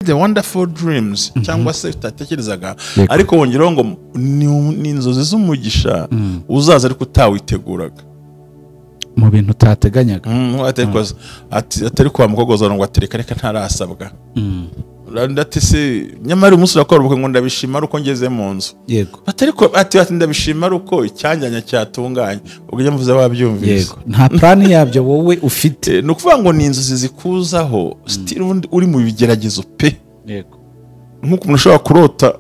the wonderful dreams cyangwa se utatekerezaga ariko wongeraho ngo ni inzozi z'umugisha uzaza ariko utawiteguraga mu bintu utateganyaga atari kwa mukogoza ngo atereka reka ntarasabwa ndati se nyamara umunsi urakora ngo ndabishima uko ngeze mu nzu yego atariko ati ndabishima uko icyanjanya cyatunganye ubwo yamuvuze wabyumvise yego nta plan yabyo wowe ufite no kuvuga ngo ni inzozi zikuzaho still uri mu bigeragezo pe yego nkuko umuntu ushobora kurota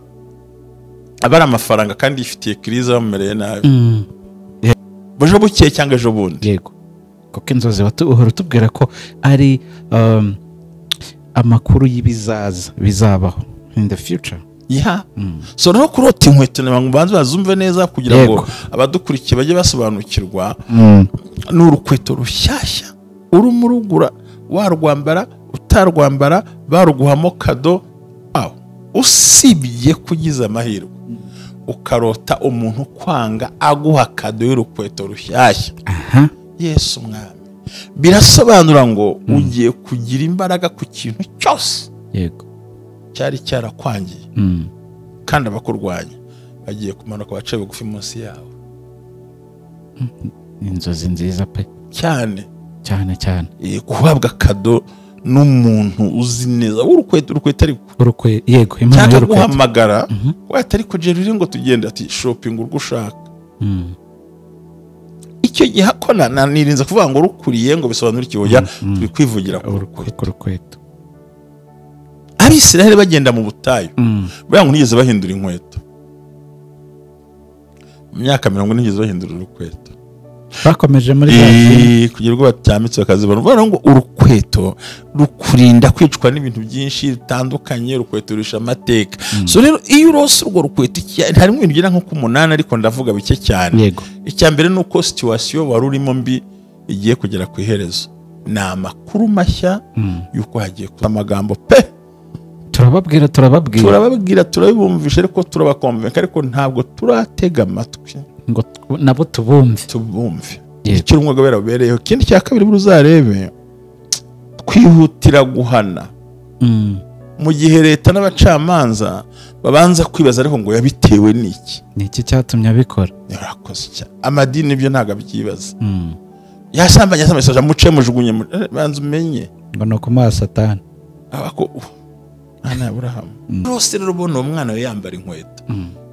abara amafaranga kandi ifitiye krize bamumereye nabi baje bukiye cyangwa ejo bundi yego kuko inzozi uhora tubwira ko ari amakuru y'ibizaza bizabaho in the future so no kurota inkweto n'abantu banze bazumve neza kugira ngo abadukurikiye bajye basobanukirwa n'urukweto rushyashya uri murugura warwambara utarwambara baruguhamo kado usibye kugiza amahirwe ukarota umuntu kwanga aguha kado y'urukweto rushyashya Yesu mwami birasobanura ngo ugiye kugira imbaraga ku kintu cyose yego cyari cyarakwangiye kandi abakurwanya bagiye kumanuka bace bugufi munsi yawe inzozi nziza pe cyane guhabwa kado n'umuntu uzi neza urukweto yego Imana y'urukweto guhamagara atari kujeruri ngo tugende ati shopping urwo ushaka icyo gihe akona nirinze kuvuga ngo rukuriye ngo bisobanura ikihoya twikwivugira ku rukweto Abisiraheli bagenda mu butayu byangu nigeze bahindura inkweto mu myaka 40 nigeze bahindura urukweto bakomeje muri gazi kugira ngo batyamitse bakazibona ubona ngo urukweto rukurinda kwicwa n'ibintu byinshi bitandukanye urukweto rusha amateka so rero iyo urose urwo rukweto harimo ibintu bigera nko ku 8 ariko ndavuga bike cyane yego icya mbere nuko situation wari urimo mbi igiye kugera ku iherezo na amakuru mashya yuko hagiye kuba amagambo pe turababwira turabibumvisha ariko turabakonvenka ariko ntabwo turatega amatwi ngo nabo tubumve icyo umwuga berabereyeho kindi cya kabiri buruzarebe kwihutira guhana mu gihe leta n'abacamanza babanza kwibaza ariko ngo yabitewe niki cyatumye abikora yarakoze cyane amadini byo ntago abyibaza yasambanya samesaje muce mujugunye banza umenye ngo no kuma satani abako ana Abraham rose rero bono umwana we yambara inkweto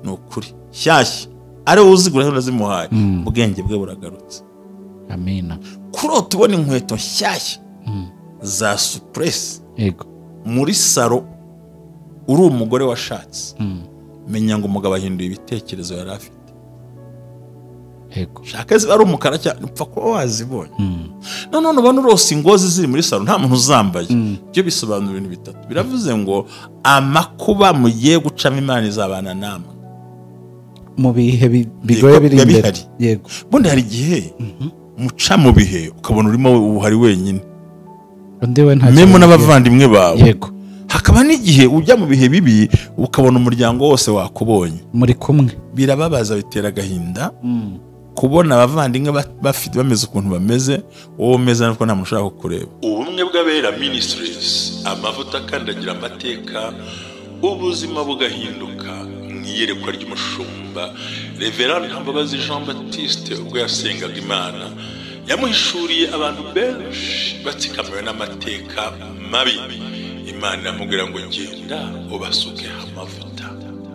no kuri shyashya ari uzigura hano zimuhaye ubwenge bwe buragarutse amina kurota ubona inkweto shyashya za suppress yego muri saro uri umugore washatse menya ngo umugabo ahinduye ibitekerezo yari afite yego shaka ari umukara cyane upfa ko wazibonye none ubona urose ingozi ziri muri saro nta muntu uzambaye byo bisobanura ibintu bitatu biravuze ngo amakuba mugiye gucamo Imana izabana namwe mu bihe bigoye biri imbere yego bundi hari igihe muca mu bihe ukabona urimo uhari wenyine ndewe nta memo n'abavandimwe bawe yego hakaba n'igihe ujya mu bihe bibi ukabona umuryango wose wakubonye muri kumwe birababaza bitera agahinda kubona abavandimwe bafite bameze ukuntu bameze wowe umeze nuko nta mushaka kureba ubumwe bw'abera ministries amavuta kandagira amateka ubuzima bugahinduka mwiyerekwa ry'umushumba Reverend Hambabazi Jean Baptiste ubwo yasengaga Imana yamuhishuriye abantu benshi batsikamiwe n'amateka mabi Imana yamubwira ngo genda ubasuke amavuta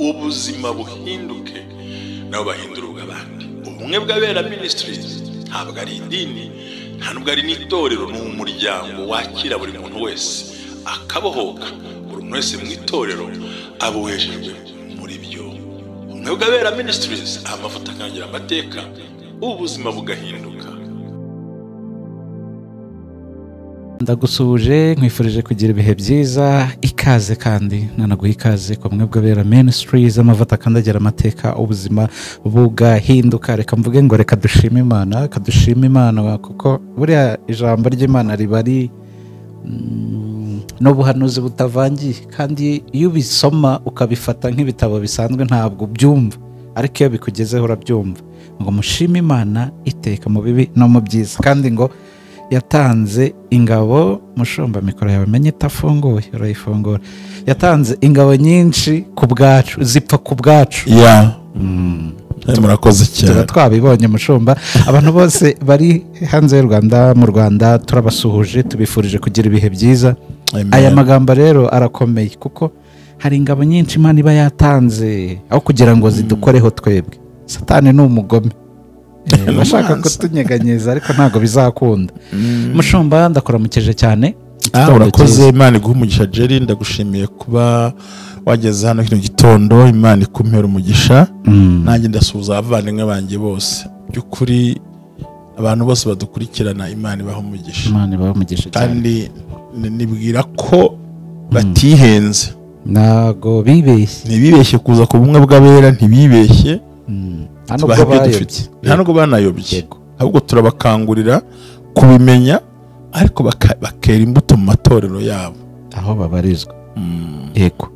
ubuzima buhinduke nabo bahindura ubw'abandi ubumwe bw'abera ministries ntabwo ari idini ntabwo ari n'itorero n'umuryango wakira buri muntu wese akabohoka buri muntu wese mu itorero abohejejwe muri byo ubumwe bw'abera ministries amavuta akangira amateka ubuzima bugahinduka ndagusuje nkwifurije kugira ibihe byiza ikaze kandi nanaguha ikaze ku bumwe bw'abera ministries amavuta akandagira amateka ubuzima bugahinduka reka mvuge ngo reka dushime Imana kuko buriya ijambo ry'Imana riba ari n'ubuhanuzi butavangiye kandi iyo ubisoma ukabifata nk'ibitabo bisanzwe ntabwo ubyumva ariko iyo bikugezeho urabyumva ngo mushime Imana iteka mu bibi no mu byiza kandi ngo yatanze ingabo, mushumba mikoro yawe menye itafunguye urayifungura, yatanze ingabo nyinshi ku bwacu, zipfa ku bwacu. Murakoze cyane. Tuba twabibonye mushumba. Abantu bose bari hanze y'u Rwanda, mu Rwanda turabasuhuje, tubifurije kugira ibihe byiza. Aya magambo rero arakomeye kuko hari ingabo nyinshi Imana iba yatanze aho kugira ngo zidukoreho twebwe. Satani ni umugome, bashaka kutunyeganyeza ariko ntabwo bizakunda. Mushumba ndakuramukije cyane. Urakoze, Imana iguhe umugisha. Jerry, ndagushimiye kuba wageze hano kino gitondo. Imana ikumpera umugisha. Nanjye ndasuhuza abavandimwe banjye bose. By'ukuri abantu bose badukurikirana, Imana ibaha umugisha. Imana ibaha umugisha kandi nibwira ko batihenze, ntago bibeshye, ntibibeshye kuza ku bumwe bw'abera, ntibibeshye. Nta nubwo banayobye, ahubwo turabakangurira kubimenya, ariko bakera imbuto mu matorero yabo aho babarizwa. Yego,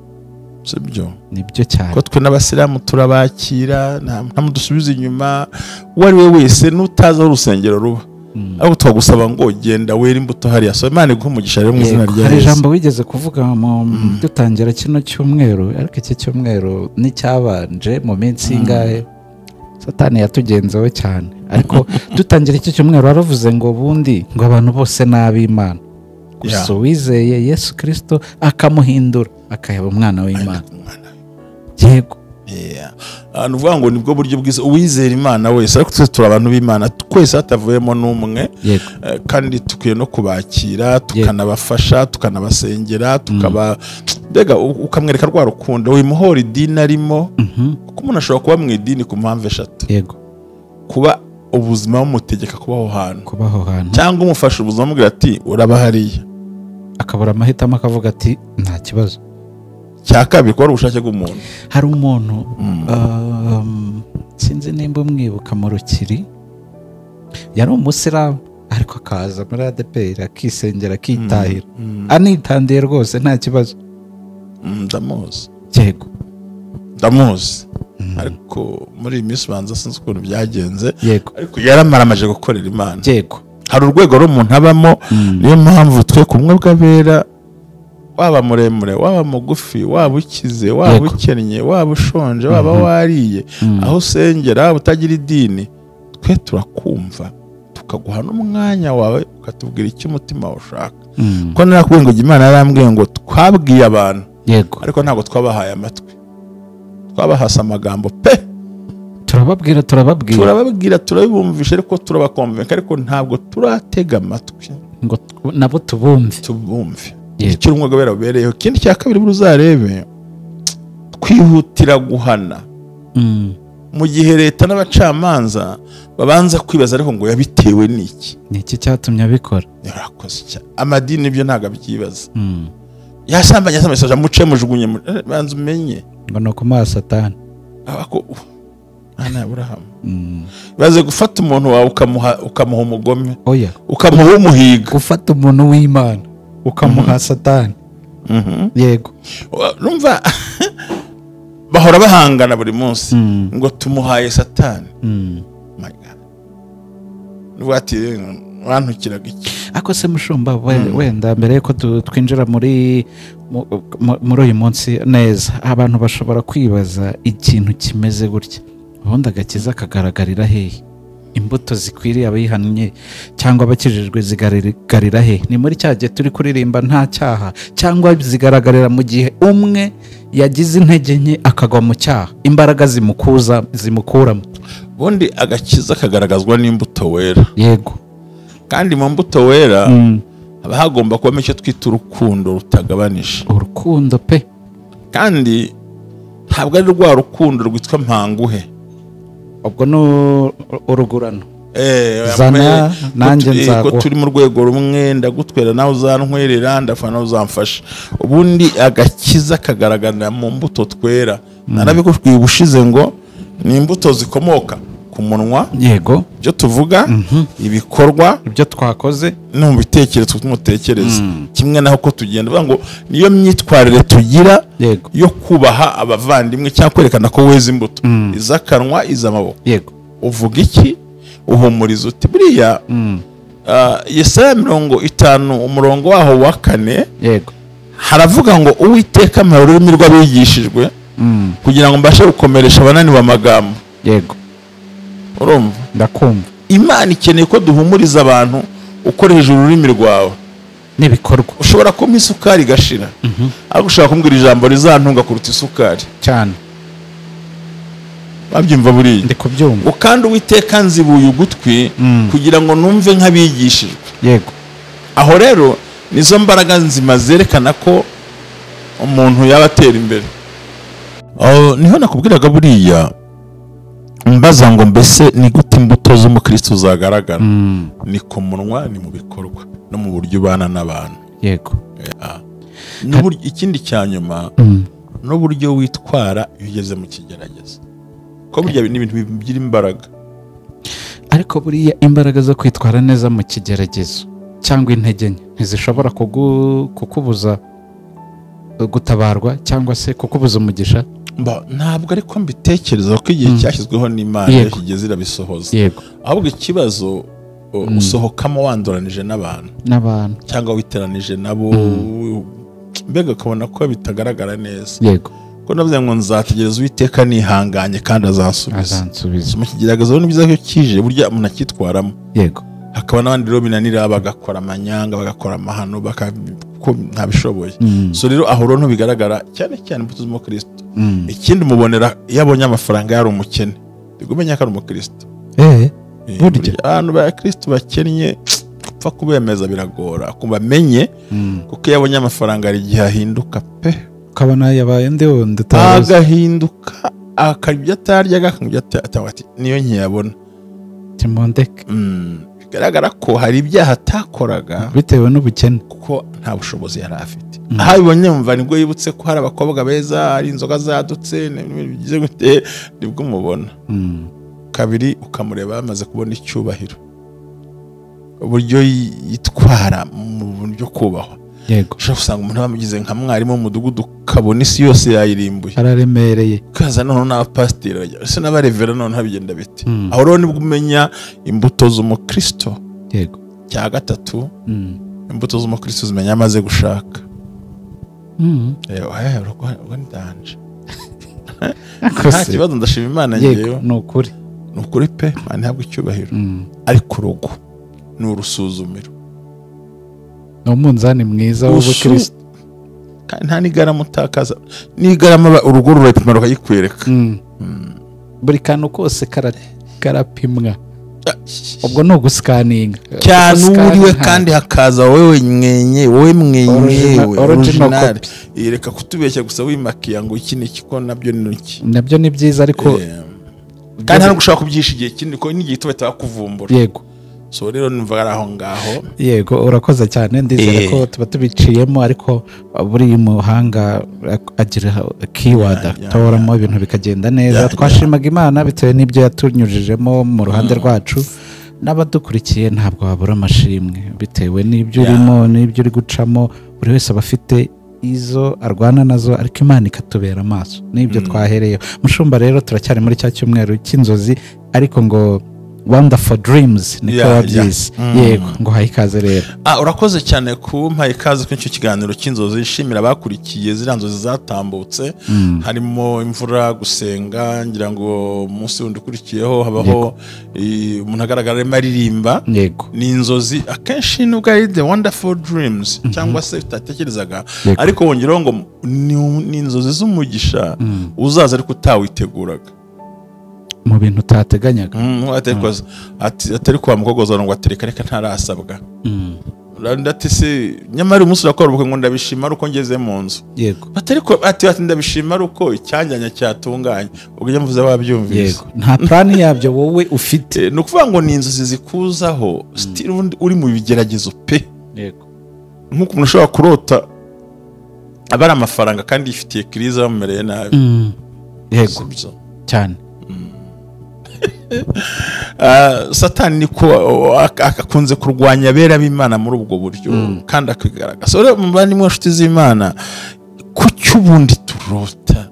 sibyo nibyo cyane ko twe n'abasilamu turabakira, nta mudusubiza inyuma. Uwo ari we wese n'utazi aho urusengero ruba, ariko twagusaba ngo genda wera imbuto hariya. So Imana iguhe umugisha rero mu izina rya Yesu. Hari ijambo wigeze kuvuga mu dutangira kino cyumweru, ariko iki cyumweru n'icyabanje mu minsi ingahe Satani yatugenzeho cyane, ariko dutangira iki cyumweru waravuze ngo bundi ngo abantu bose n'ab'Imana, gusa wizeye Yesu Kristo akamuhindura akayaba umwana w'Imana. Yego, nuvuga ngo nibwo buryo bwiza uwizera Imana wese, ariko twese turi abantu b'Imana, twese hatavuyemo n'umwe. Kandi tukwiye no kubakira, tukanabafasha, tukanabasengera, mbega ukamwereka rwa rukundo, wimuhora idini arimo, kuko umuntu ashobora kuba mu idini ku mpamvu eshatu. Kuba ubuzima bumutegeka kubaho hantu, cyangwa umufasha ubuzima amubwira ati uraba hariya, akabura amahitamo akavuga ati nta kibazo. Cya kabiri kuba ari ubushake bw'umuntu. Hari umuntu sinzi nimba umwibuka mu Rukiri, yari umusilamu ariko akaza muri ADPR akisengera akitahira, anitandiye rwose nta kibazo. Ndamuzi. Yego, ndamuzi, ariko muri iyi minsi ubanza sinzi ukuntu byagenze. Ariko yaramaramaje gukorera Imana. Hari urwego rw'umuntu abamo, niyo mpamvu twe ku bumwe bw'abera, waba muremure, waba mugufi, waba ukize, waba ukennye, waba ushonje, waba wariye, aho usengera, waba utagira idini, twe turakumva, tukaguha n'umwanya wawe, ukatubwira icyo umutima wawe ushaka. Ko narakubwiye ngo Imana yarambwiye ngo twabwiye abantu, ariko ntabwo twabahaye amatwi, twabahasa amagambo pe. turababwira turabibumvisha, ariko turabakonvenka, ariko ntabwo turatega amatwi ngo nabo tubumve. Icyo umwuga wera ubereyeho. Ikindi cya kabiri uzarebe, twihutira guhana mu gihe leta n'abacamanza babanza kwibaza ariko ngo yabitewe n'iki, niki cyatumye abikora. Yarakoze cyane. Amadini ibyo ntabwo abyibaza. Yasambanye asamesaje muce mujugunye, banza umenye ngo no kuma Satani abako ana Abraham. Baze gufata umuntu wawe ukamuha umugome, ukamuha umuhiga. Gufata umuntu w'Imana ukamuha Satani. Yego, numva bahora bahangana buri munsi ngo tumuhaye Satani. My God, nuwati wantukiraga iki? Ako se mushumba, wenda mbere yuko twinjira muri uyu munsi neza, abantu bashobora kwibaza ikintu kimeze gutya, ubundi agakiza kagaragarira hehe? Imbuto zikwiriye abayihannye cyangwa abakijijwe zigaragarira he? Ni muri cya gihe turi kuririmba nta cyaha, cyangwa zigaragarira mu gihe umwe yagize intege nke akagwa mu cyaha, imbaraga zimukuramo? Ubundi agakiza kagaragazwa n'imbuto wera. Yego, kandi mu mbuto wera haba hagomba kubamo icyo twita urukundo rutagabanije. Urukundo pe. Kandi ntabwo ari rwa rukundo rwitwa mpanguhe, ubwo no urugurano. Zana nanjye nzago, turi mu rwego rumwe, ndagutwera nawe uzantwerera, ndafana nawe uzamfasha. Ubundi agakiza kagaragara mu mbuto twera. Narabikubwiye ubushize ngo ni imbuto zikomoka ku munwa. Yego, byo tuvuga, ibikorwa, ibyo twakoze, no mu bitekerezo tumutekereza, kimwe naho ko tugenda bavuga ngo niyo myitwarire tugira yo kubaha abavandimwe cyangwa kwerekana ko weza imbuto, izakanwa izamaboko. Yego, uvuga iki? Uhumuriza uti buriya Yesaya 50 umurongo waho wa 4 yego haravuga ngo Uwiteka ampa ururimi rw'abigishijwe kugira ngo mbashe gukomeresha abananiwe amagambo. Yego urumva ndakumva. Imana ikeneye ko duhumuriza abantu ukoresheje ururimi rwawe n'ibikorwa. Ushobora kumpa isukari gashira ariko ushaka kumbwira ijambo rizantunga kuruta isukari cyane. Babyumva buriya ndi kubyumva. Kandi Uwiteka nzibuye ugutwi kugira ngo numve nk'abigishijwe. Yego aho rero nizo mbaraga nzima zerekana ko umuntu yabatera imbere. Niho nakubwiraga buriya mbaza ngo mbese ni gute imbuto z'umukristo zagaragara. Ni ku munwa, ni mu bikorwa no mu buryo ubana n'abantu. Yego ikindi cyanyuma n'uburyo witwara iyo ugeze mu kigeragezo, ko burya ni ibintu bigira imbaraga. Ariko buriya imbaraga zo kwitwara neza mu kigeragezo cyangwa intege nke ntizishobora kukubuza gutabarwa cyangwa se kukubuza umugisha. Ntabwo ariko mbitekereza ko igihe cyashyizweho n'Imana kigeze irabisohoza. Ahubwo ikibazo usohokamo wanduranije n'abantu cyangwa witeranije nabo, mbega ukabona ko bitagaragara neza. Yego ko navuze ngo nzategereza Uwiteka nihanganye kandi azansubiza. Mu kigeragezo ni byiza ko kije burya umuntu akitwaramo. Yego hakaba n'abandi rero binanira bagakora amanyanga bagakora amahano ko ntabishoboye. So rero aho rero bigaragara cyane cyane imbuto z'umukristo. Ikindi mubonera iyo abonye amafaranga yari umukene, digumenya ko ari umukristo. burya abantu ba Kristo bakennye upfa kubemeza biragora kubamenye kuko iyo abonye amafaranga ari igihe ahinduka pe, ukabona yabaye ndi wundi agahinduka akarya atarya agakangya ati niyo nkiyabona timondeke. Bigaragara ko hari ibyaha atakoraga bitewe n'ubukene kuko nta bushobozi yari afite. Aha bibonye mva nibwo yibutse ko hari abakobwa beza, ari inzoga zadutse bigize gute, nibwo mubona. Kabiri ukamureba amaze kubona icyubahiro, uburyo yitwara mu buryo kubahwa. Yego ushobora gusanga umuntu bamugize nka mwarimu mu mudugudu ukabona isi yose yayirimbuye, araremereye. kaza none n'abapasiteri ese n'abarevera none habigenda biti. Aho rero nibwo umenya imbuto z'umukristo. Yego cya gatatu imbuto z'umukristo zimenya amaze gushaka. Urwo ndanje nta kibazo, ndashima Imana ngewe. Ni ukuri pe, ntabwo icyubahiro ariko urugo ni urusuzumiro, ni umunzani mwiza w'ubukristo. nta n'igarama utakaza, n'igarama urugo rurapima rukayikwereka. Buri kantu kose karapimwa, ubwo ni ugusikaninga cyane uriwe kandi hakaza wowe original. Reka kutubeshya gusa wimakiya ngo iki niki, ko nabyo ni byiza ariko kandi ntabwo ushaka kubyisha igihe kinini ko n'igihe tuba takuvumbura. Yego so rero numva ari aho ngaho. Yego urakoze cyane, ndizera ko tuba tubiciyemo, ariko buri muhanga agira keyword atoramo ibintu bikagenda neza. Twashimaga Imana bitewe n'ibyo yatunyujijemo mu ruhande rwacu, n'abadukurikiye ntabwo babura amashimwe bitewe n'ibyo urimo n'ibyo uri gucamo. Buri wese aba afite izo arwana nazo, ariko Imana ikatubera amaso n'ibyo twahereyeho. Mushumba rero turacyari muri cya cyumweru cy'inzozi, ariko ngo wonderful dreams niko wabyize. Yego ngo haye ikaze rero. Urakoze cyane kumpa ikaze kuri icyo kiganiro cy'inzozi. Nshimira abakurikiye ziriya nzozi zatambutse, harimo imvura, gusenga, ngira ngo umunsi wundi ukurikiyeho habaho umuntu agaragara arimo aririmba. Yego ni inzozi akenshi nubwo ari the wonderful dreams cyangwa se utatekerezaga, ariko wongeraho ngo ni inzozi z'umugisha uzaza ariko utawiteguraga mu bintu utateganyaga. Atari kwa mukogoza ngo atereka reka ntarasabwa. Ndati se nyamara umunsi urakora ubukwe ngo ndabishima uko ngeze mu nzu. Yego ati ndabishima uko icyanjyanya cyatunganye. Ubwo mvuze wabyumvise. Yego nta plan yabyo wowe ufite. No kuvuga ngo ni inzozi zikuzaho still uri mu bigeragezo pe. Yego nkuko umuntu ushobora kurota abara amafaranga kandi ifitiye kriza bamumereye nabi. Yego cyane. Satani niko akakunze kurwanya abera b'Imana muri ubwo buryo kandi akigaragaza. So rero mubandi mu nshuti z'Imana, ku cyubundi turota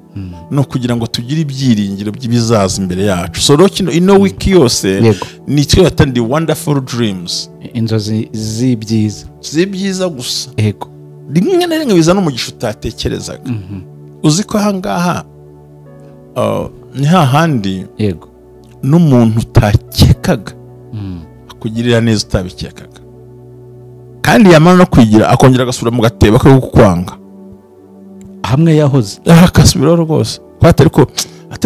no kugira ngo tugire ibyiringiro by'ibizaza imbere yacu. So rero ino wiki yose ni twe atandi wonderful dreams, inzozi z'ibyiza gusa. Yego, rimwe na rimwe bizana umugisha utatekerezaga. Uzi ko ahangaha ni hahandi yego n'umuntu utakekaga akugirira neza utabikekaga, kandi yamara no kwigira akongera agasubira mu gatebo ko kukwanga hamwe yahoze akasubiraho rwose. Atari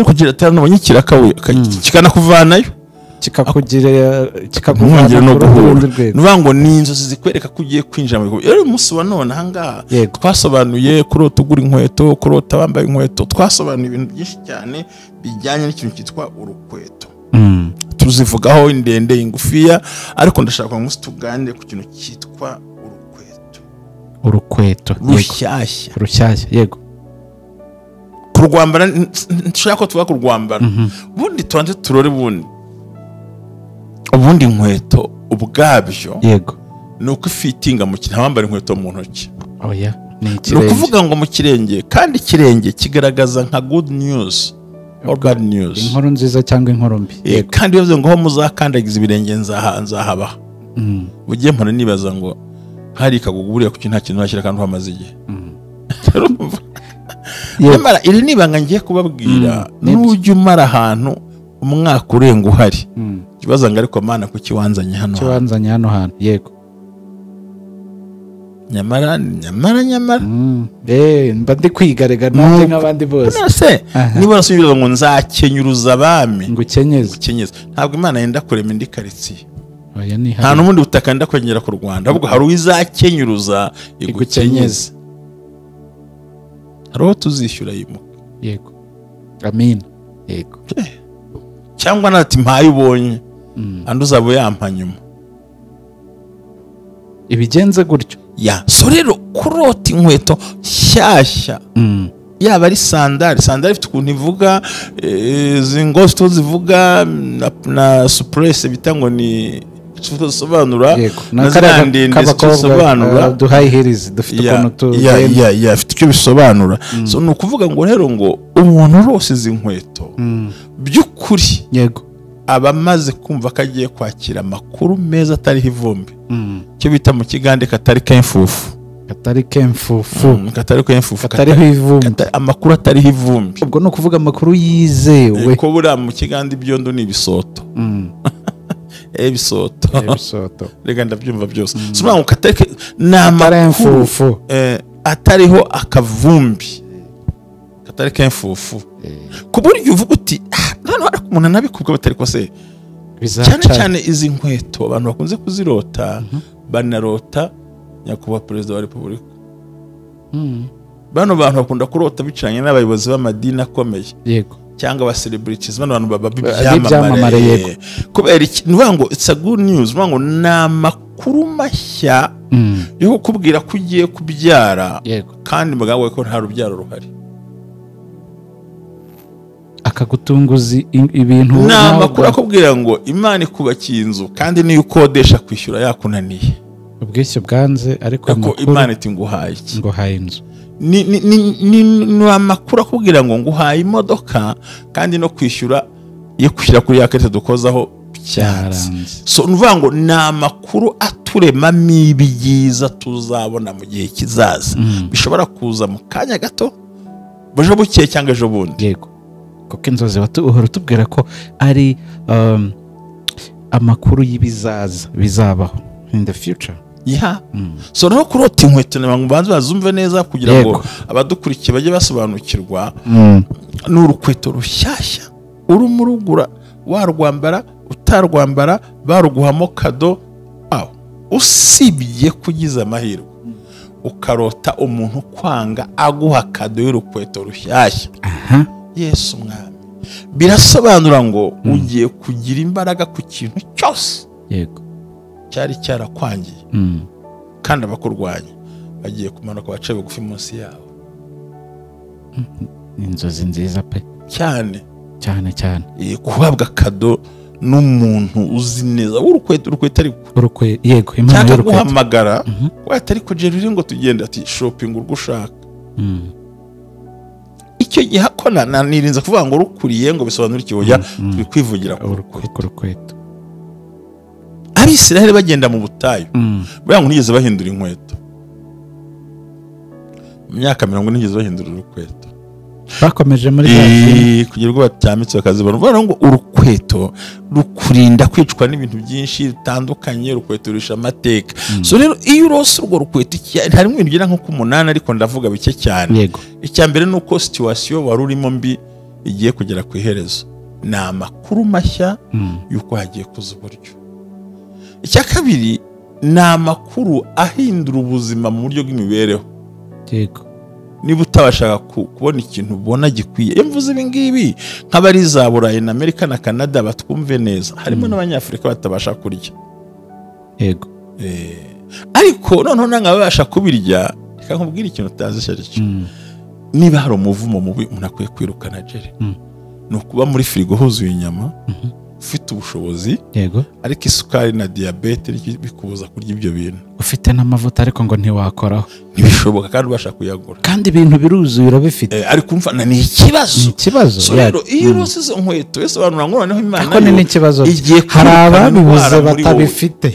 kugira atari nabonye ikirakawe kikanakuvanayo kikakuvana no guhura. Nuvuga ngo ni inzozi zikwereka ko ugiye kwinjira mu bikorwa. Rero umunsi wa none ahangaha twasobanuye kurota ugura inkweto, kurota wambaye inkweto, twasobanuye ibintu byinshi cyane bijyanye n'ikintu cyitwa urukweto. Tuzivugaho indende ingufiya, ariko ndashaka ngo tuganire ku kintu cyitwa urukweto rushyashya. Yego, kurwambara. Nshaka ko tuvuga kurwambara. Bundi tubanze turore ubundi inkweto ubwabyo. Yego, ni uko ifitinga mu kirenge, wambara inkweto mu ntoki. Oya, ni ukuvuga ngo mu kirenge, kandi ikirenge kigaragaza nka good news or bad news, inkuru nziza cyangwa inkuru mbi. Kandi bivuze ngo aho muzakandagiza ibirenge nzahabaha. Ugiye mpora nibaza ngo hari ikaguguriye ku kintu nta kintu nashyira kandi hamaze igihe. Nyamara iri nibanga ngiye kubabwira, n'ujya umara ahantu umwaka urenga uhari, kibaza ngo ariko Mana ku kiwanzanye hano hantu. Yego, nyamara mba ndi kwigarega nanjye nk'abandi bose. Niba urasubiza ngo nzakenyuruza abami ngo ukenyeze, ntabwo Imana yenda kurema indi karitsiye. Nta n'ubundi butaka yenda kwengera ku Rwanda, ahubwo hari uwizakenyuruza igukenyeze. Hariho tuzishyura yimuka. Yego, amina. Yego, cyangwa nati mpaye ubonye andi uzaba yampa nyuma. Ibigenze gutyo. So rero kurota inkweto shyashya, yaba ari sandari ifite ukuntu ivuga, zingosto zivuga na suppress bita ngo ni tusobanura, na zandi tusobanura duhaye herizi dufite ukuntu tugenda afite icyo bisobanura. So ni ukuvuga ngo rero ngo umuntu wose izi nkweto by'ukuri, yego, abamaze kumva ko agiye kwakira amakuru meza atariho ivumbi, cyo bita mu kigande katari k'imfufu, katariho ivumbi, amakuru atariho ivumbi. ubwo ni ukuvuga amakuru yizewe, ko buriya mu kigande ibyondo ni ibisoto. Ibisoto rega ndabyumva byose. Sobanura ngo katari n'amakuru atariho akavumbi, katari k'imfufu, ku buryo uvuga uti none ariko umuntu anabikubwa batari ko se. Cyane izi nkweto abantu bakunze kuzirota, banarota nyakubahwa perezida wa repubulika. Bano bantu bakunda kurota bicanye n'abayobozi b'amadini akomeye. Yego, cyangwa aba celebrities, bano bantu baba byamamare. Yego, kubera iki nuvuga ngo it's a good news, nuvuga ngo namakuru mashya yo kukubwira ko ugiye kubyara. Yego, kandi mugabo ko nta rubyaro ruhari, akagutunguza ibintu. Namakuru akubwira ngo Imana ikubakiye inzu kandi niyo ukodesha kwishyura yakunaniye, ubwishyu bwanze, ariko Imana iti nguhaye iki? Nguhaye inzu. Ni amakuru akubwira ngo nguhaye imodoka kandi no kwishyura yo kwishyura kuri ya karita dukozaho byaranze. So nuvuga ngo ni amakuru aturemamo ibyiza tuzabona mu gihe kizaza, bishobora kuza mu kanya gato, ejo bukeye cyangwa ejo bundi. Yego, kuko inzozi uhora utubwira ko ari amakuru y'ibizaza bizabaho in the future. So no kurota inkweto n'abantu banze bazumve neza kugira ngo abadukurikiye bajye basobanukirwa. N'urukweto rushyashya urumurugura, warwambara utarwambara, baruguhamo kado. Usibye kugiza amahirwe ukarota umuntu kwanga aguha kado y'urukweto rushyashya, Yesu mwami, birasobanura ngo ugiye kugira imbaraga ku kintu cyose. Yego, cyari cyarakwangiye, kandi abakurwanya bagiye kumanuka bace bugufi munsi yawe. Inzozi nziza pe, cyane. Kuhabwa kado n'umuntu uzi neza urukweto ariko yego, Imana y'urukweto guhamagara wahita ariko jeruri ngo tugende ati shopping urwo ushaka. icyo gihe ko nirinze kuvuga ngo rukuriye ngo bisobanura iki hoya turi kwivugira ku rukweto. Abisiraheli bagenda mu butayu buriya ngo nigeze bahindura inkweto mu myaka 40 nigeze bahindura urukweto bakomeje muri basi kugira ngo batyamitse bakazibona ubona ngo urukweto rukurinda kwicwa n'ibintu byinshi bitandukanye urukweto rusha amateka so rero iyo urose urwo rukweto hari mu bintu bigira nko ku 8 ariko ndavuga bike cyane yego icya mbere nuko situation wari urimo mbi igiye kugera ku iherezo ni amakuru mashya yuko hagiye kuza uburyo icya kabiri ni amakuru ahindura ubuzima mu buryo bw'imibereho yego niba utabashaka kubona ikintu ubona gikwiye iyo mvuze ibi ngibi nk'abari za Burayi na Amerika na Canada batwumve neza harimo n'abanyafurika batabasha kurya yego ariko noneho nangabasha kubirya reka nkubwire ikintu utazi cyaricyo niba hari umuvumo mubi umuntu akwiye kwirukana jere no kuba muri frigo huzuye inyama ufite ubushobozi yego ariko isukari na diabete bikubuza kurya ibyo bintu ufite n'amavuta ariko ngo ntiwakoraho ntibishoboka kandi ubasha kuyagura kandi ibintu biruzuye urabifite ariko umva ni ikibazo so rero iyo urose izo nkweto wese abantu ngo noneho Imana ariko ni ikibazo hari ababibuze batabifite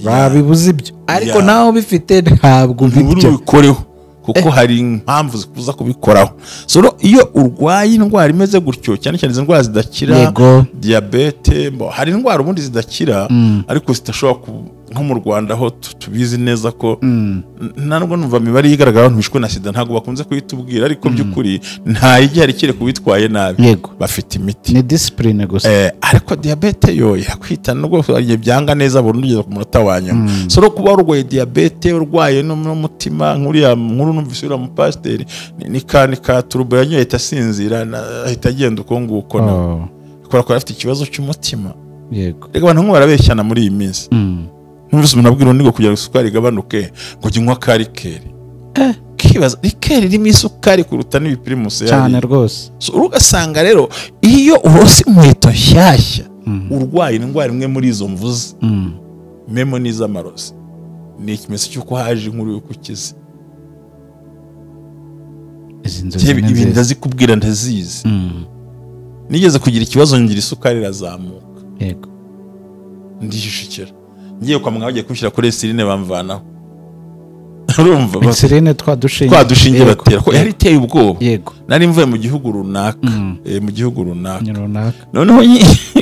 babibuze ibyo ariko naho bifite ntabwo ubikoreho kuko hari impamvu zikuza kubikoraho so iyo urwaye indwara imeze gutyo cyane cyane izo ndwara zidakira diabete hari indwara ubundi zidakira ariko zitashobora nko mu Rwanda ho tubizi neza ko ntabwo numva imibare yigaragara abantu bishwe na sida ntabwo bakunze kuyitubwira ariko by'ukuri nta igihe kire kubitwaye nabi bafite imiti ni discipline gusa ariko diabete yo yakwita nubwo igihe byanga neza burundu ugeze ku munota wa nyuma so no kuba urwaye diabete urwaye n'umutima nkuriya nkuru numvise ura mu pasiteri ni ka turbo yanyoye itasinzira ahita agenda uko nguko no ko afite ikibazo cy'umutima yego reka abantu barabeshyana muri iyi minsi numvise umuntu abwira undi ngo kugira ngo isukari igabanuke ngo jinywa karikeri kibaza rikeri ririmo isukari kuruta n'ibipirimusi cyane rwose so ugasanga rero iyo urose inkweto nshyashya urwaye indwara imwe muri izo mvuze memo n'iz'amarozi ni ikimenyetso cy'uko haje inkuru yo kukiza ibi ndazikubwira ndazizi nigeze kugira ikibazo ngira isukari irazamuka yego ndishishikira ngiye kwa muganga bagiye kubishyira kuri insuline bamvanaho urumva insuline twadushinge batera ko yari iteye ubwoba yego nari mvuye mu gihugu runaka noneho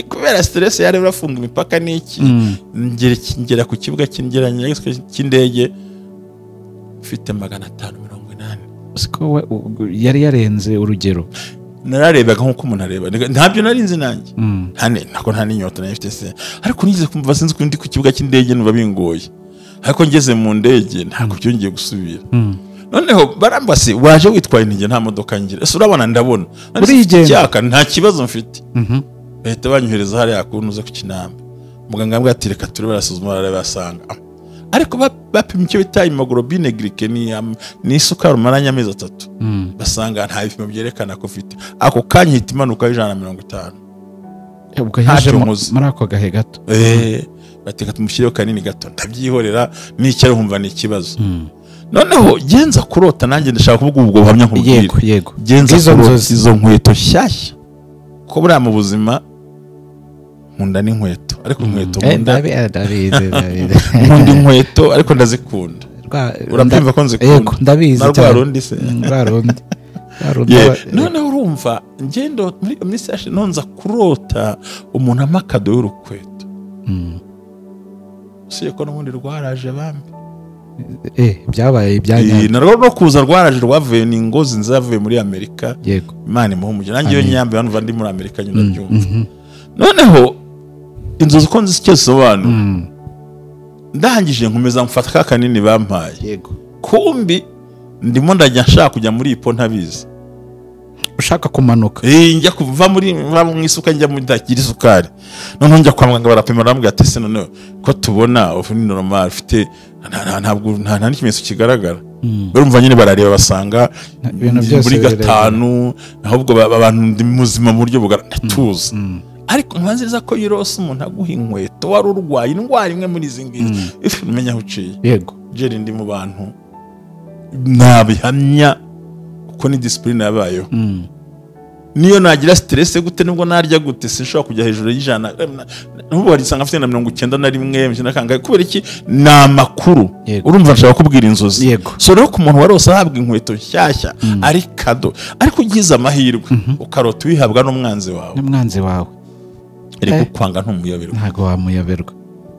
kubera stress yari barafunga imipaka n'iki ngera ku kibuga cy'indege ufite 580 siko yari yarenze urugero nararebaga nkuko umuntu areba ntabyo narinzi nanjye nta n'inyota nafite se ariko nigeze kumva sinzi ko ndi ku kibuga cy'indege numva bingoye ariko ngeze mu ndege ntabwo byongeye gusubira noneho barambase waje witwaye intege nta modoka ngira ese urabona ndabona cyaka nta kibazo mfite bahita banyohereza hariya kunuza ku kinamba muganga ambwira ati reka turi barasuzuma barabasanga ariko bapima icyo bita hemoglobine glycée ni isukari umaranye amezi 3 basanga nta bipimo byerekana ko ufite ako kanya hita imanuka 150 ubwo yaje muri ako gahe gato bateka tumushyireho kanini gato ndabyihorera n'icyaro humva ni ikibazo noneho genza kurota nanjye ndashaka kuvuga ubwo buhamya nkubwira yego genza kurota izo nkweto shyashya ko buriya mu buzima nkunda n'inkweto ariko inkweto nkunda inkweto ariko ndazikunda urabyumva ko nzikunda yego ndabizi rwarundi se rwarundi noneho urumva ngendo muri message nonza kurota umuntu amakado y'urukweto siye ko n'ubundi rwaraje bambi byabaye ibyanya narwo no kuza rwaraje rwavuye ni ngozi nzavuye muri Amerika yego Imana imuhumuje nanjye yo nyambe bantu ndi muri Amerika nyine byumva noneho inzozi ko nzisobanura ndangije nkomeza mfata ka kanini bampaye yego kumbi ndimo ndajya nshaka kujya muri ipo ntabizi ushaka kumanuka njya kuva mu isuka njya muri dakira isukari none njya kwa muganga barapima barambwira ati se none ko tubona ufu ni normal ufite nta n'ikimenyetso kigaragara barumva nyine barareba basanga muri 5 ahubwo abantu ndi muzima mu buryo bugaratuza ariko nkanziza ko yirose umuntu aguha inkweto wari urwaye indwara imwe muri izi ngizi ifu umenya aho uciye yego jeri ndi mu bantu nabihamya uko ni discipline yabayeho. Niyo nagira stress gute nubwo narya gute sinshobora kujya hejuru y'ijana. N'ubu warisanga afite na 91 nakanga kubera iki na makuru. Urumva nshaka kubwira inzozi. So rero ku muntu warose ahabwa inkweto nshyashya ari kado ariko ugize amahirwe ukarota wihabwa n'umwanzi wawe. Ariko kwanga ntumuyoberwa. Ntago wamuyoberwa.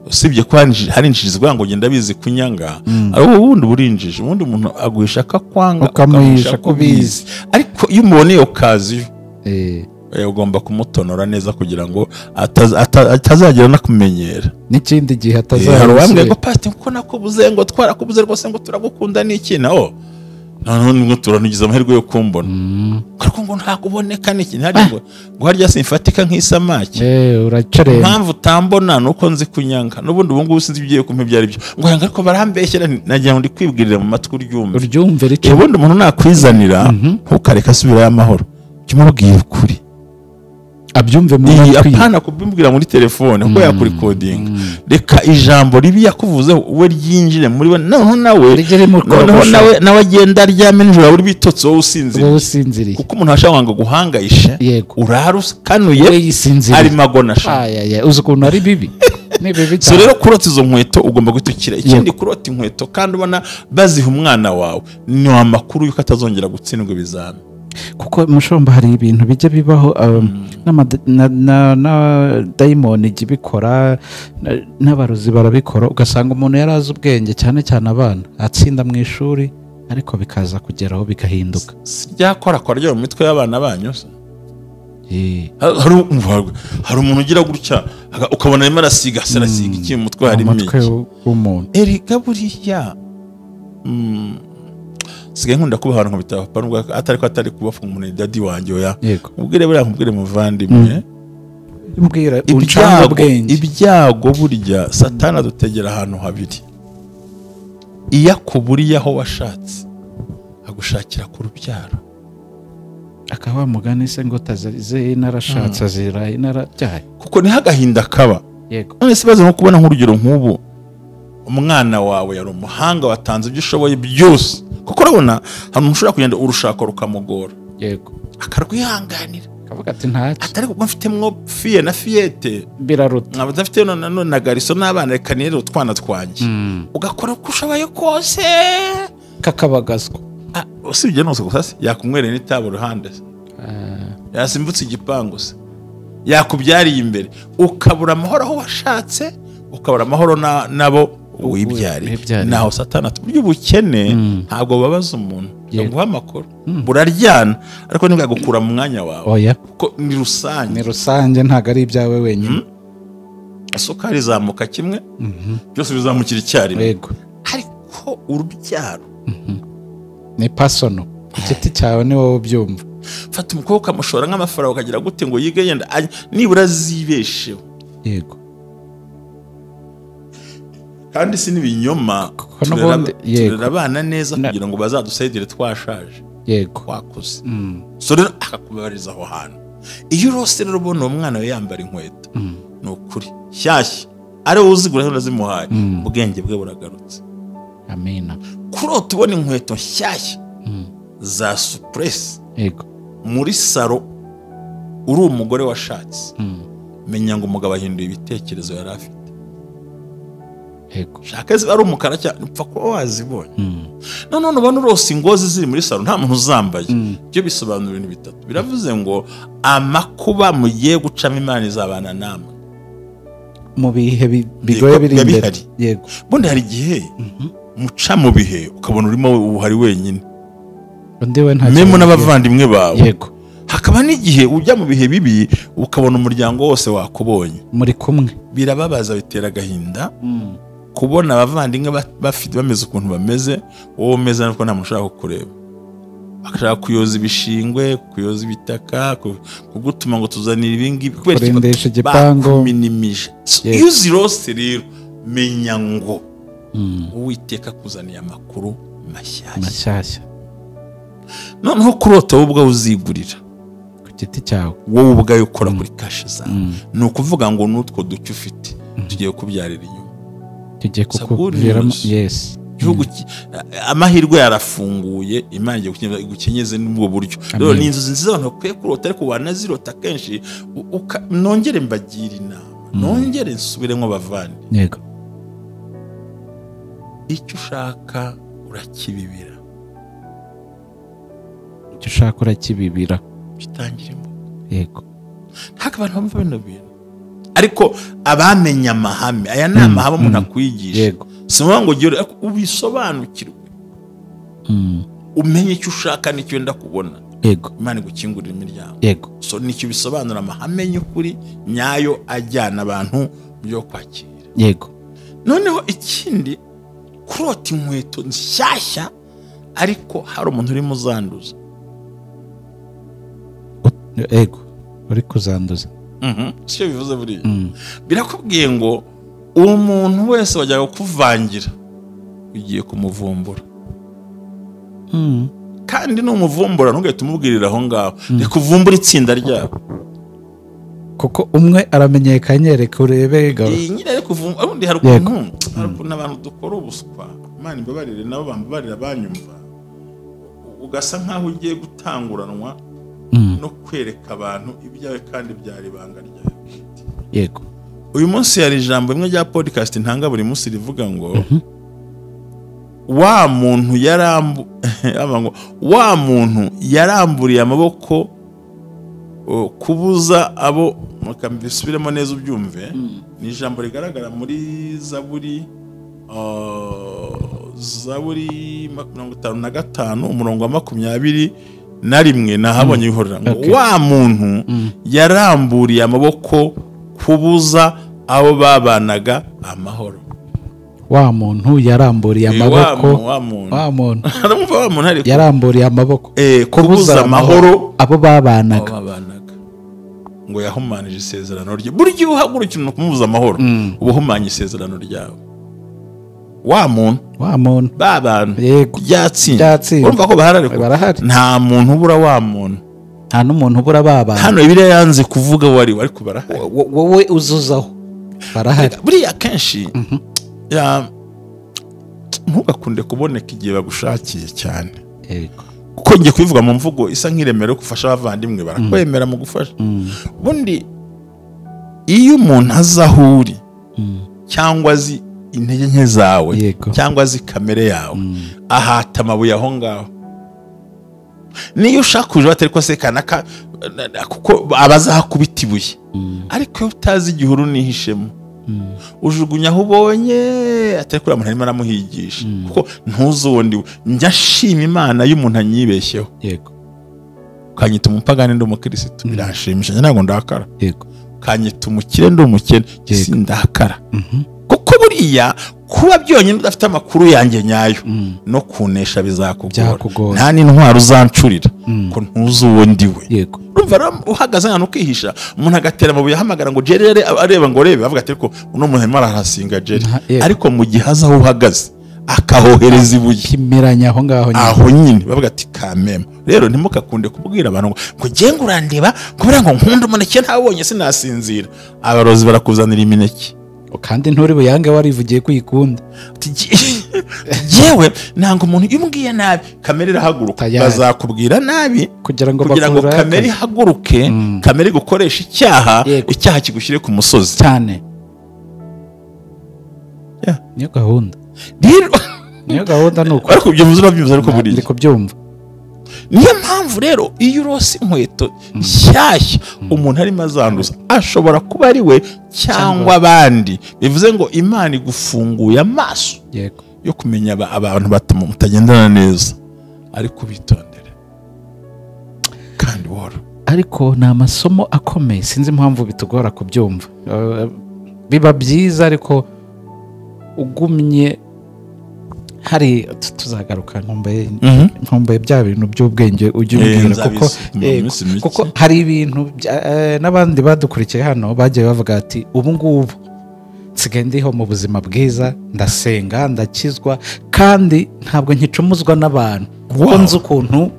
Usibye ko hari inshirizwa ngo genda bizi kunyanga ari ubundi burinjije ubundi umuntu aguhisha akakwanga ukamuhisha kubizi ariko iyo umuboneye okaziyo ugomba kumutonora neza kugira ngo atazagira nakumenyera n'ikindi gihe atazagira. Hari uwambwiye ngo pati kuko nakubuze ngo twarakubuze rwose ngo turagukunda n'iki naho none turanigize amahirwe yo kumbona ariko ngo ntakuboneka n'iki ngo harya simfatika nk'isamaki uracereye impamvu utambona nuko nzi kunyanga n'ubundi ubu ngubu sinzi ibigiye kumpa byari byo ngo yanga ariko barambeshyera nagira ngo ndi kwibwirira mu matwi uryumve rike ubundi umuntu nakwizanira ntukareka asubirayo amahoro kimubwiye ukuri abyumve mu matwi apana kubimbwira muri telefone kuko yakuri coding reka ijambo ribi yakuvuze we ryinjire muri we nawe agenda aryame nijoro uri bitotse wowe usinziriye kuko umuntu ashaka ngo guhangayisha uraruskanuye ari magonasha uzi ukuntu ari bibi so rero kurota izo nkweto ugomba gutukira ikindi kurota inkweto kandi ubona baziha umwana wawe ni amakuru yuko atazongera gutsindwa ibizami kuko mushomba hari ibintu bijya bibaho na dayimoni igibikora n'abarozi barabikora ugasanga umuntu yarazi ubwenge cyane cyane abana atsinda mu ishuri ariko bikaza kugeraho bigahinduka ryakora ryo mu mitwe y'abana banyu hari umuntu ugira gutya ukabona arimo arasiga iki mu mutwe harimo iki w'umuntu erega buriya sigaye nkunda kuba ahantu bitapfa nubwo atari kubafunga umuntu dadi wanjye oya ubwire muvandimwe mbwira ibyago burya satana dutegera ahantu habiri iyo akuburiye aho washatse agushakira ku rubyaro akaba mugani se ngo tazize inarashatse azira inarabyaye kuko ni hagahinda kaba none se baze nko kubona nk'urugero nk'ubu umwana wawe yari umuhanga watanze ibyo ushoboye byose kuko urabona hari umuntu ushobora kugenda urushako rukamugora akarwihanganira akavuga ati ntacyo atari kuko mfitemwo fiye na fiyete biraruta nkaba udafite none na gariso n'abana reka nire utwana twanjye ugakora uko ushoboye kose kakabagazwa usibye nose gusa se yakumwereye n'itabo ruhande yasimbutse igipangu se yakubyariye imbere ukabura amahoro aho washatse ukabura amahoro nabo wibyariye naho satana buryo ubukene ntabwo babaza umuntu yaguha amakuru buraryana ariko nibwo yagukura mu mwanya wawe kuko ni rusange ntabwo ari ibyawe wenyine isukari izamuka kimwe byose bizamukira icyarimwe ariko urubyaro ni pasono ku giti cyawe ni wowe ubyumva fata umukobwa ukamushora nk'amafaranga ukagira gute ngo yige yenda nibura zibesheho kandi si n'ibinyoma turera abana neza kugira ngo bazadusaidire twashaje twakuze so rero akakubabariza aho hantu iyo urose rero ubona uwo mwana we yambara inkweto ni ukuri shyashya ari wowe uzigura urazimuhaye ubwenge bwe buragarutse amina kurota ubona inkweto nshyashya za supuresi muri saro uri umugore washatse menya ngo umugabo ahinduye ibitekerezo yari afite shaka ziba ari umukara cyane upfa kuba wazibonye none ubona urose ingozi ziri muri saro nta muntu uzambaye byo bisobanura ibintu bitatu biravuze ngo amakuba mugiye gucamo Imana izabana namwe mu bihe bigoye biri imbere bundi hari igihe muca mu bihe ukabona urimo uhari wenyine memo n'abavandimwe bawe hakaba n'igihe ujya mu bihe bibi ukabona umuryango wose wakubonye muri kumwe birababaza bitera agahinda kubona abavandimwe bameze ukuntu bameze wowe umeze nuko nta muntu ushaka kukureba bakashaka kuyoza ibishingwe kuyoza ibitaka kugutuma ngo tuzanire ibingibi kurendesha igipangu bakuminimije iyo uzirose rero menya ngo Uwiteka kuzaniye amakuru mashyashya noneho kurota wowe ubwawe uzigurira ku giti cyawe wowe ubwawe ukora kuri kashi zawe ni ukuvuga ngo n'utwo duke ufite tugiye kubyarira inyuma tugiye kukuviramo igihugu amahirwe yarafunguye, Imana igiye gukenyeze n'ubwo buryo. Rero ni inzozi nziza abantu bakwiye kurota, ariko wanazirota kenshi. Nongere mbagira inama, nongere nsubiremo bavandi. Yego. Icyo ushaka urakibibira, icyo ushaka urakibibira, bitangira imbuto. Yego. Ntabwo abantu bumva bino bintu, ariko abamenye amahame, aya ni amahame umuntu akwigisha. Yego. Si ngombwa ngo ugire ubisobanukirwe, umenye icyo ushaka n'icyo wenda kubona. Yego. Imana igukingurira imiryango. Yego. So nicyo bisobanura amahame y'ukuri nyayo ajyana abantu byo kwakira. Yego. Noneho ikindi, kurota inkweto nshyashya ariko hari umuntu urimo uzanduza. Yego. Uri kuzanduza. Sicyo bivuze buriya. Birakubwiye ngo uwo muntu wese wajyaga kuvangira ugiye kumuvumbura. Kandi n'umuvumbura ntugahita umubwirira aho ngaho, reka uvumbura itsinda ryabo, kuko umwe aramenyekanye. Reka urebe nyine, ariko uvumbura ubundi. Hari ukuntu abantu dukora ubuswa, Imana imbabarire nabo bambabarira banyumva, ugasa nkaho ugiye gutanguranwa no kwereka abantu ibyawe kandi byari ibanga ryawe. Yego. Uyu munsi hari ijambo rimwe rya podcast ntanga buri munsi rivuga ngo wa muntu yaramburiye amaboko kubuza abo, mukambisubiremo neza ubyumve. Ni ijambo rigaragara muri Zaburi 55 umurongo wa 21 nahabonye bihorera ngo wa muntu yaramburiye amaboko kubuza abo babanaga amahoro. Wa muntu yaramburiye amaboko, wa muntu yaramburiye amaboko kubuza amahoro abo babanaga, ngo yahumanije isezerano rye. Burya uhagurukira kumubuza amahoro uba uhumanye isezerano ryawe. Wa muntu babana byatsinze. Urumva ko barahari. Nta muntu ubura wa muntu, nta n'umuntu ubura babana. Hano Bibiliya yanze kuvuga wari, ariko barahari. Wowe uzuzaho barahari. Buriya kenshi ntugakunde kuboneka igihe bagushakiye cyane. Kuko ngiye kubivuga mu mvugo isa nk'iremero yo gufasha abavandimwe, barakwemera mu gufasha. Bundi iyo umuntu azi aho uri, cyangwa azi intege nke zawe, cyangwa azi kamere yawe, ahata amabuye aho ngaho. Niyo ushaka kuje batari ko sekana, kuko abazahakubita ibuye. Ariko iyo utazi igihuru nihishemo, ujugunya aho ubonye, atari kuri umuntu arimo aramuhigisha, kuko ntuzi uwo ndiwe. Njya nshima Imana iyo umuntu anyibeshyeho. Yego. Kanyita umupagani ndi umukirisitu, birashimisha, ntabwo ndakara. Yego. Kanyita umukire ndi umukene, sindakara. Kuko buriya kuba byonyine udafite amakuru yanjye nyayo no kunesha bizakugora. Nta n'intwaro uzancurira ko ntuzi uwo ndiwe. Yego. Urumva uhagaze hano ukihisha, umuntu agatera amabuye ahamagara ngo Jerere, areba ngo rebe, avuga ati ariko uno muntu arimo arahasinga Jerere. Ariko mu gihe aza aho uhagaze akahohereza ibuye kimeranya aho ngaho aho nyine, bavuga ati kameme. Rero ntimukakunde kubwira abantu ngo genga urandeba kubera ngo nkunda umuneke ntabonye sinasinzira. Abarozi barakuzanira imineke, kandi nturi buyange warivugiye kuyikunda. Yewe nanga umuntu yumubwiye nabi, kamere irahaguruka, bazakubwira nabi kugira ngo kamere ihaguruke, kamere gukoresha icyaha kigushyire ku musozi cyane. Niyo gahunda. Niyo gahunda nuko. Ariko ibyo muzi urabyumva, ariko buriya ndiko byumva. Niyo mpamvu rero iyo urose inkweto nshyashya umuntu arimo azanduza, ashobora kuba ari we cyangwa abandi. Bivuze ngo Imana igufunguye amaso yo kumenya abantu mutagendana neza, ariko bitondere kandi woro. Ariko ni amasomo akomeye, sinzi impamvu bitugora kubyumva. Biba byiza ariko ugumye hari tuzagaruka nkombaye bya bintu by'ubwenge ujye umbwira, kuko hari ibintu n'abandi badukurikiye hano bagiye bavuga ati ubu ngubu nsigaye ndiho mu buzima bwiza, ndasenga, ndakizwa, kandi ntabwo nkicumuzwa n'abantu kuko nzi ukuntu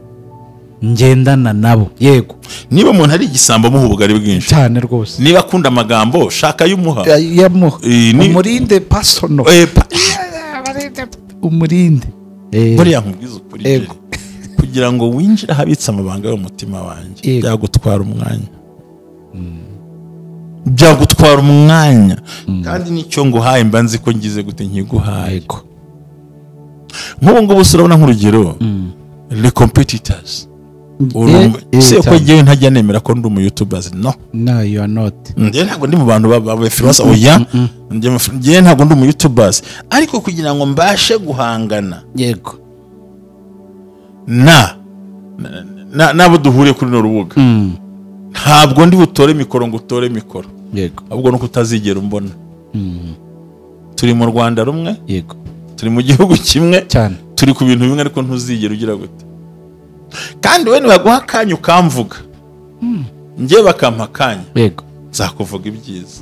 ngendana nabo. Yego. Niba umuntu ari igisambo muha ubugari bwinshi cyane rwose. Niba akunda amagambo shaka y'umuha umurinde pasono. umurinde buriya nkubwiza ukuri kugira ngo winjire ahabitse amabanga y'umutima wanjye byagutwara umwanya byagutwara umwanya kandi nicyo nguhaye mba nzi ko ngize gute nkiguhaye nk'ubu ngubu urabona nk'urugero le competitors se ko ngewe ntajya nemera ko ndi YouTubers no you are not ngewe ntabwo ndi mu bantu b'abafirasa oya ngewe ntabwo ndi YouTubers ariko kugira ngo mbashe guhangana yego nabo duhuriye kuri no rubuga ntabwo ndi butore mikoro ngo utore mikoro yego ahubwo nuko utazigera umbona turi mu Rwanda rumwe yego turi mu gihugu kimwe cyane turi ku bintu bimwe ariko ntuzigera ugira gute kandi we nibaguha akanya ukamvuga njye bakampa akanya yego nzakuvuga ibyiza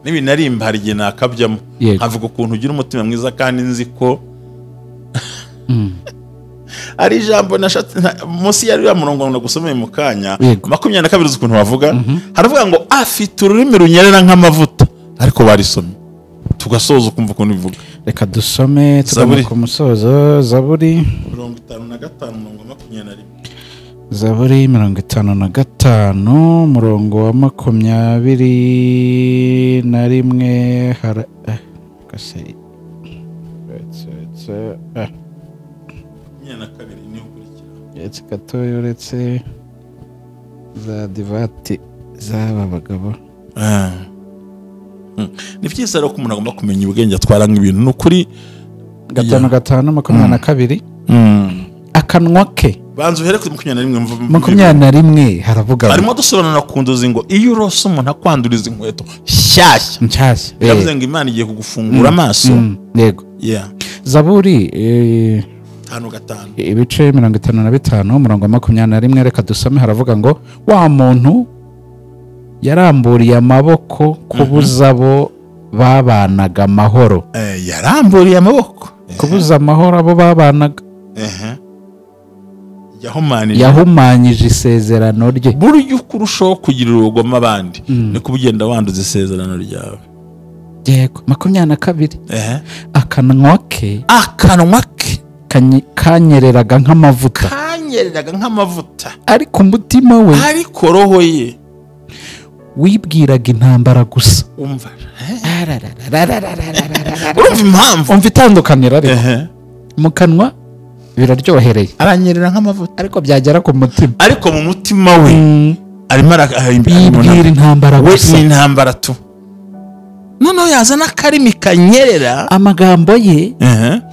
n'ibinarimba hari igihe nakabyamo nkavuga ukuntu ugira umutima mwiza kandi nzi ko ari ijambo nashatse munsi yari murongo nagusomeye mu kanya 22 ukuntu bavuga haravuga ngo afite ururimi runyerera nk'amavuta ariko barisomye tugasoza ukumva ukuntu bivuga reka dusome tugana ku musozo Zaburi 55 Zaburi 55 murongo wa 21 kase uretse gato uretse za divati z'aba bagabo ni byiza rero ko umuntu agomba kumenya ubwenge atwara nk'ibintu ni ukuri 5:22 akanwa ke banza uhere kuri 21 haravuga harimo dusobanura kunduzi ngo iyo urose umuntu akwanduriza inkweto nshyashya yavuze ngo Imana igiye kugufungura amaso yego Zaburi 5:5 ibice 55 umurongo wa 21 reka dusome haravuga ngo wa muntu yaramburiye amaboko kubuza abo babanaga amahoro yaramburiye amaboko kubuza amahoro abo babanaga yahumanyije isezerano rye buryo ukurushaho kugira urugoma abandi niko ugenda wanduza isezerano ryawe yego 22 akanwa ke kanyereraga nk'amavuta ariko umutima we ariko roho ye wibwiraga intambara gusa umva impamvu umva itandukaniro ariko mu kanwa biraryohereye aranyerera nk'amavuta ariko byagera ku mutima ariko mu mutima we arimo yibwira intambara gusa we intambara tu noneho yazana akarimi kanyerera amagambo ye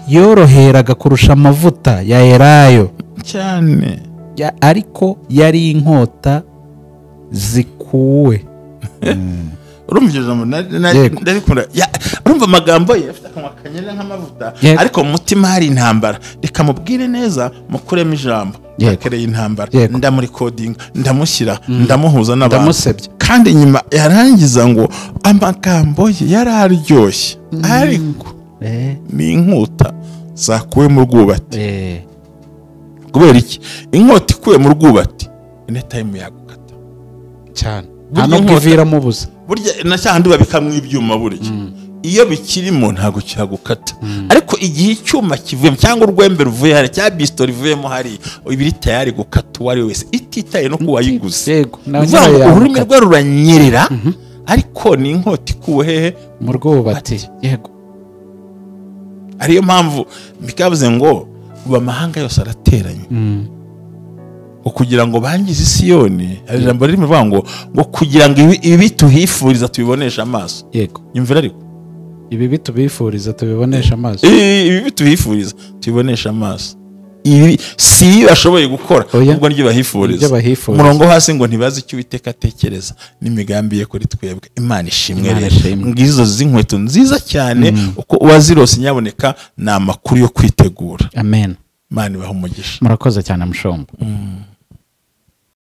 yoroheraga kurusha amavuta ya elayo cyane ariko yari inkota zikuwe urumva ijambo ndarikunda urumva amagambo ye afite akanwa kanyerera nk'amavuta ariko mu mutima hari intambara reka mubwire neza mukuremo ijambo yakereye intambara ndamuri coding ndamushyira ndamuhuza n'abantu kandi nyuma yarangiza ngo amagambo ye yararyoshye ariko ni inkota zakuwe mu rwubati kubera iki inkota ikuwe mu rwubati ine time yagukata cyane hano kivira mu buza burya na cyandi babikamwe ibyuma burya iyo bikirimo ntago cyagukata ariko igihe icyuma kivuyemo cyangwa urwembe ruvuye hari cya bisto rivuyemo hari ibiri tayari gukata uwari wese ititaye no kuwayiguze yego ururimi rwe ruranyerera ariko ni inkota ikuwe hehe mu rwubati yego ariyo mpamvu bikavuze ngo ubu amahanga yose arateranye kugira ngo bangize Isiyoni hari ijambo riri mu ngo kugira ngo ibi tuhifuriza tubibonesha amaso yego imvira ariko ibi tubifuriza tubibonesha amaso ibi tuhifuriza tubibonesha amaso ibi si bashoboye gukora ubwo niryo bahifuriza umurongo hasi ngo ntibazi icyo Uwiteka atekereza n'imigambi ye kuri twebwe Imana ishimwe rero ngizo z'inkweto nziza cyane uko uwazirose nyaboneka ni amakuru yo kwitegura amen Imana ibahe umugisha murakoze cyane mushomba